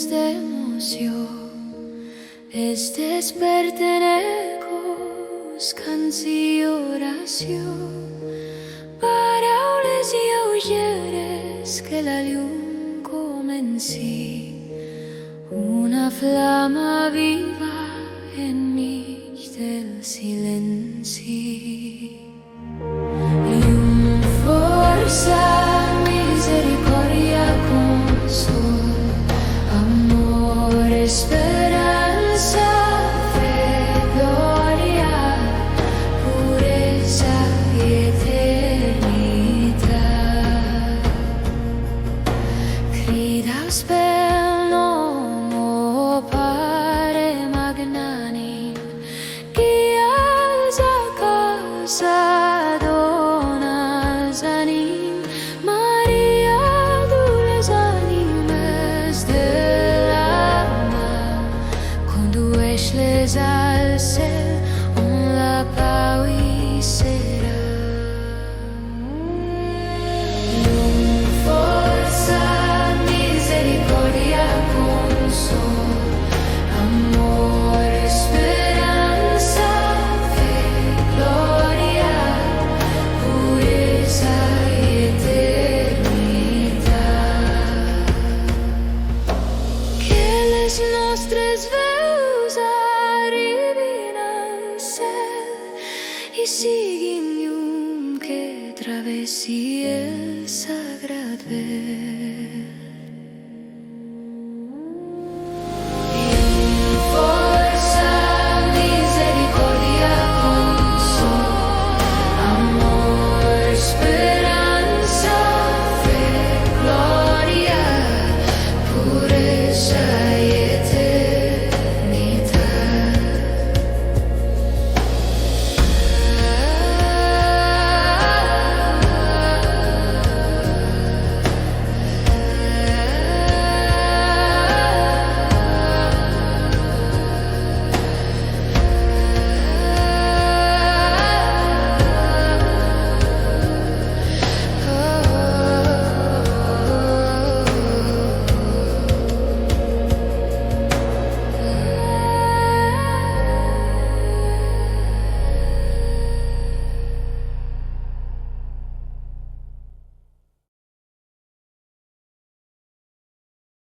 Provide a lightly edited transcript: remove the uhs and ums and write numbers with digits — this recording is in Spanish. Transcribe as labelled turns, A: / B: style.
A: de emoción, es despertenecos, canción, oración, para oles y oyeres que la luz comencí, una flama viva en mí del silencio. Forza, misericordia, consol, amor, esperanza, fe, gloria, pureza y eternidad. Cridas per nomo Pare magnanim, guias a casa al ciel, on la pau y será. Forza, misericordia, consol, amor, esperanza, fe, gloria, pureza y eternidad. Que les nostres veus i siguin llum que travessi el sagrat vent.